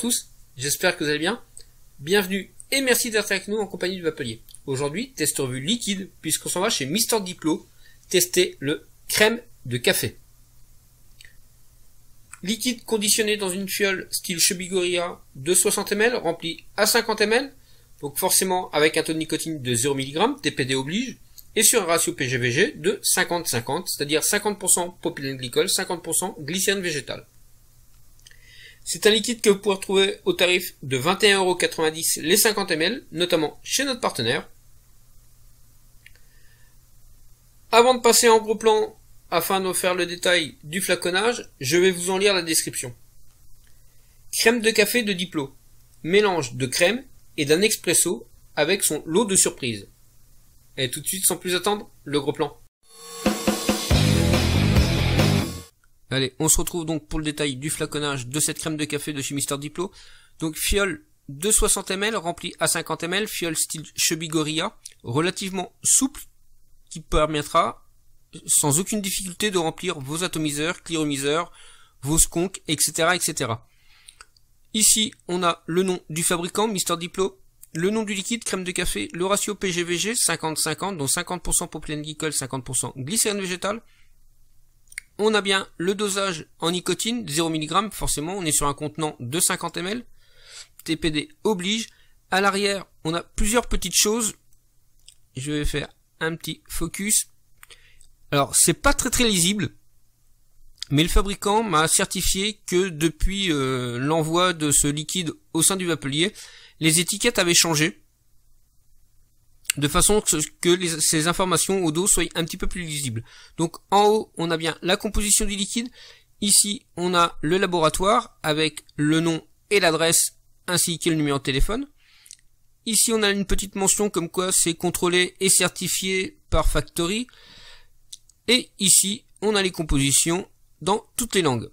tous, j'espère que vous allez bien. Bienvenue et merci d'être avec nous en compagnie du Vapelier. Aujourd'hui, test revue liquide, puisqu'on s'en va chez Mister Diplo tester le crème de café. Liquide conditionné dans une fiole style Chubby Gorilla de 60 ml, rempli à 50 ml, donc forcément avec un taux de nicotine de 0 mg, TPD oblige, et sur un ratio PGVG de 50-50, c'est-à-dire 50% propylène glycol, 50% glycérine végétale. C'est un liquide que vous pouvez retrouver au tarif de 21,90 € les 50 ml, notamment chez notre partenaire. Avant de passer en gros plan, afin de faire le détail du flaconnage, je vais vous en lire la description. Crème de café de Diplo. Mélange de crème et d'un expresso avec son lot de surprises. Et tout de suite, sans plus attendre, le gros plan. Allez, on se retrouve donc pour le détail du flaconnage de cette crème de café de chez Mister Diplo. Donc fiole de 60 ml remplie à 50 ml, fiole style Chubby Gorilla, relativement souple, qui permettra sans aucune difficulté de remplir vos atomiseurs, clearomiseurs, vos sconks, etc., etc. Ici, on a le nom du fabricant, Mister Diplo, le nom du liquide, crème de café, le ratio PGVG, 50-50, dont 50% propylène glycol, 50% glycérine végétale. On a bien le dosage en nicotine, 0 mg, forcément, on est sur un contenant de 50 ml. TPD oblige. À l'arrière, on a plusieurs petites choses. Je vais faire un petit focus. Alors, c'est pas très lisible, mais le fabricant m'a certifié que depuis l'envoi de ce liquide au sein du Vapelier, les étiquettes avaient changé, de façon que ces informations au dos soient un petit peu plus lisibles. Donc en haut, on a bien la composition du liquide. Ici, on a le laboratoire avec le nom et l'adresse ainsi que le numéro de téléphone. Ici, on a une petite mention comme quoi c'est contrôlé et certifié par Factory. Et ici, on a les compositions dans toutes les langues.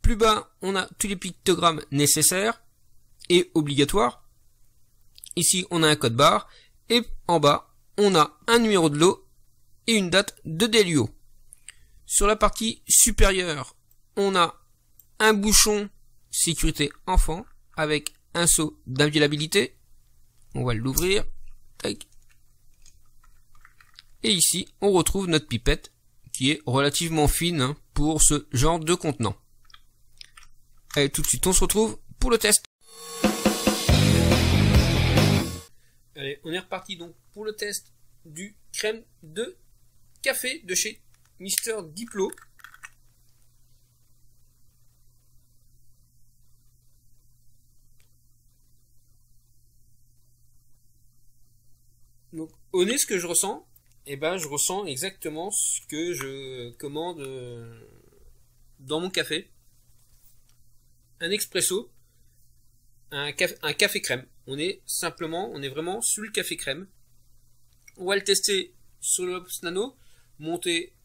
Plus bas, on a tous les pictogrammes nécessaires et obligatoires. Ici, on a un code barre. Et en bas, on a un numéro de lot et une date de DLUO. Sur la partie supérieure, on a un bouchon sécurité enfant avec un sceau d'inviolabilité. On va l'ouvrir. Et ici, on retrouve notre pipette qui est relativement fine pour ce genre de contenant. Allez, tout de suite, on se retrouve pour le test. Allez, on est reparti donc pour le test du crème de café de chez Mister Diplo. Donc, au nez, ce que je ressens, eh ben, je ressens exactement ce que je commande dans mon café. Un expresso, un café crème. On est vraiment sous le café crème. On va le tester sur le Ops Nano, monté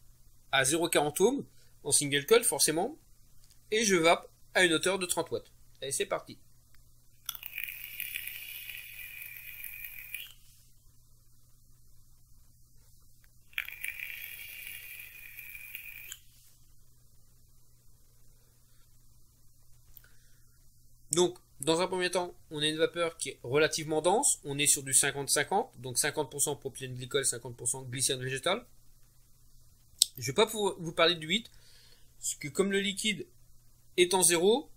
à 0,40 ohms, en single coil forcément, et je vape à une hauteur de 30 watts. Allez, c'est parti. Donc, dans un premier temps, on a une vapeur qui est relativement dense. On est sur du 50-50, donc 50% propylène glycol, 50% glycérine végétale. Je ne vais pas vous parler du 8, parce que comme le liquide est en 0,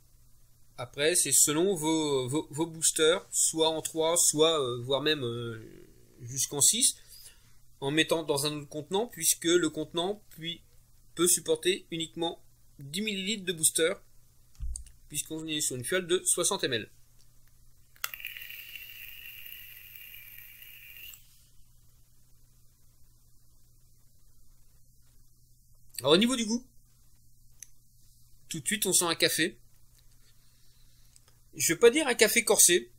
après c'est selon vos boosters, soit en 3, soit voire même jusqu'en 6, en mettant dans un autre contenant, puisque le contenant peut supporter uniquement 10 ml de booster, puisqu'on est sur une fiole de 60 ml. Alors au niveau du goût, tout de suite on sent un café. Je vais pas dire un café corsé,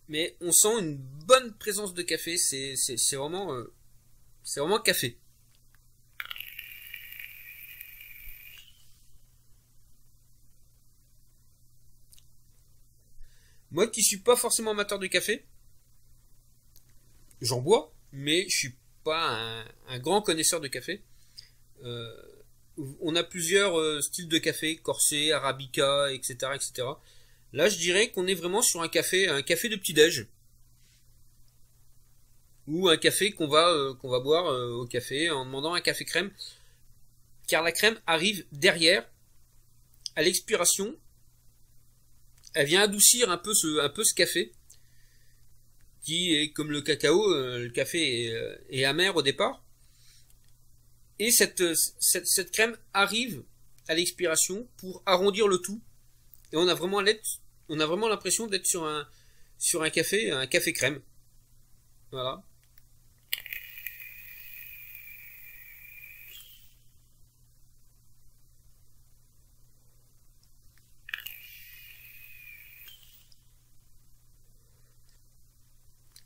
mais on sent une bonne présence de café. C'est vraiment café. Moi qui suis pas forcément amateur de café, j'en bois, mais je suis pas un grand connaisseur de café. on a plusieurs styles de café, corsé, arabica, etc., etc. Là, je dirais qu'on est vraiment sur un café de petit-déj. Ou un café qu'on va boire au café en demandant un café crème. Car la crème arrive derrière, à l'expiration. Elle vient adoucir un peu ce café. Qui est comme le cacao, le café est amer au départ. Et cette crème arrive à l'expiration pour arrondir le tout. Et on a vraiment l'impression d'être sur un café crème. Voilà.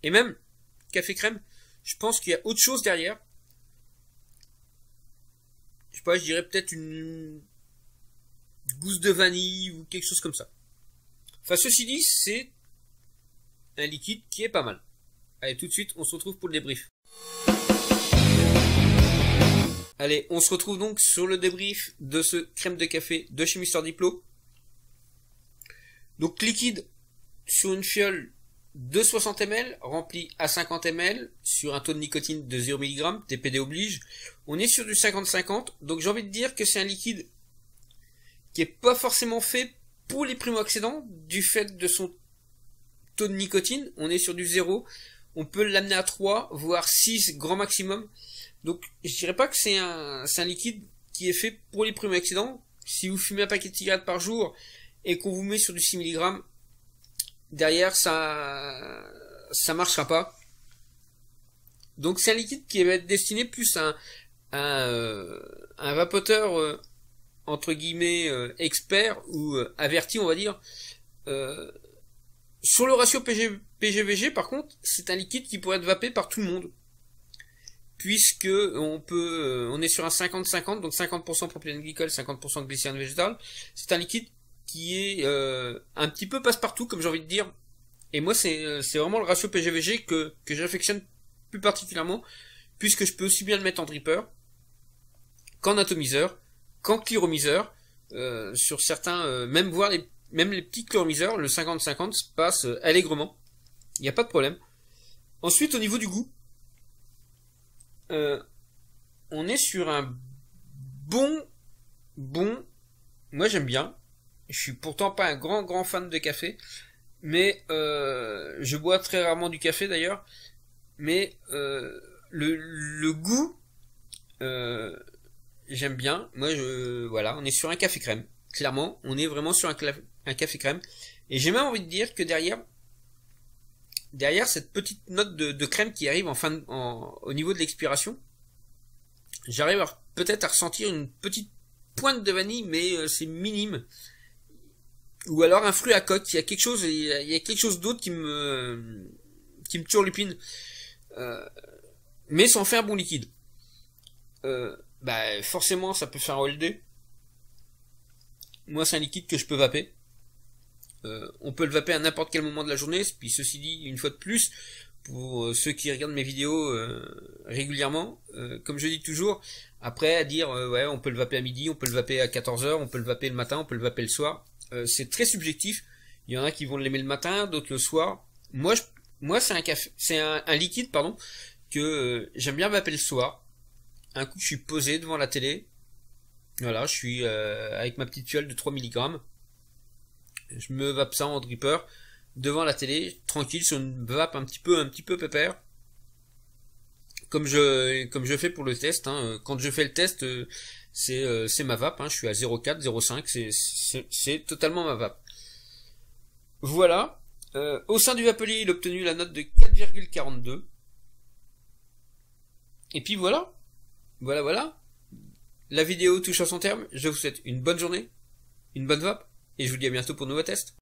Et même, café crème, je pense qu'il y a autre chose derrière. Je sais pas, je dirais peut-être une gousse de vanille ou quelque chose comme ça. Enfin, ceci dit, c'est un liquide qui est pas mal. Allez, tout de suite, on se retrouve pour le débrief. Allez, on se retrouve donc sur le débrief de ce crème de café de chez Mister Diplo. Donc liquide sur une fiole de 60 ml, rempli à 50 ml, sur un taux de nicotine de 0 mg, TPD oblige. On est sur du 50-50, donc j'ai envie de dire que c'est un liquide qui est pas forcément fait pour les primo-accédants, du fait de son taux de nicotine. On est sur du 0, on peut l'amener à 3, voire 6 grand maximum. Donc je dirais pas que c'est un liquide qui est fait pour les primo-accédants. Si vous fumez un paquet de cigarettes par jour et qu'on vous met sur du 6 mg, derrière ça marchera pas. Donc c'est un liquide qui va être destiné plus à un vapoteur entre guillemets expert ou averti, on va dire. Sur le ratio PG-VG, par contre, c'est un liquide qui pourrait être vapé par tout le monde, puisque on est sur un 50-50, donc 50% propylène glycol, 50% de glycérine végétale. C'est un liquide qui est un petit peu passe-partout, comme j'ai envie de dire. Et moi, c'est vraiment le ratio PG-VG que j'affectionne plus particulièrement, puisque je peux aussi bien le mettre en dripper qu'en atomiseur, qu'en clearomiseur. Sur certains, même les petits clearomiseurs, le 50-50 se passe allègrement. Il n'y a pas de problème. Ensuite, au niveau du goût, on est sur un bon, moi j'aime bien. Je suis pourtant pas un grand fan de café, mais je bois très rarement du café d'ailleurs. Mais le goût, j'aime bien. Moi, voilà, on est sur un café crème. Clairement, on est vraiment sur un café crème. Et j'ai même envie de dire que derrière cette petite note de crème qui arrive au niveau de l'expiration, j'arrive peut-être à ressentir une petite pointe de vanille, mais c'est minime. Ou alors un fruit à coque. Il y a quelque chose d'autre qui me turlupine. Mais ça en fait un bon liquide. Forcément, ça peut faire un all-day. Moi, c'est un liquide que je peux vaper. On peut le vaper à n'importe quel moment de la journée. Puis ceci dit, une fois de plus, pour ceux qui regardent mes vidéos régulièrement, comme je dis toujours, après à dire ouais, on peut le vaper à midi, on peut le vaper à 14h, on peut le vaper le matin, on peut le vaper le soir. C'est très subjectif. Il y en a qui vont l'aimer le matin, d'autres le soir. Moi c'est un liquide, pardon, que j'aime bien vaper le soir. Un coup, je suis posé devant la télé. Voilà, je suis avec ma petite fiole de 3 mg. Je me vape ça en dripper devant la télé, tranquille, sur une vape un petit peu pépère. Comme je fais pour le test, hein. Quand je fais le test, c'est ma vape, hein. Je suis à 0,4, 0,5, c'est totalement ma vape. Voilà. Au sein du Vapelier, il a obtenu la note de 4,42. Et puis voilà. Voilà. La vidéo touche à son terme. Je vous souhaite une bonne journée, une bonne vape, et je vous dis à bientôt pour de nouveaux tests.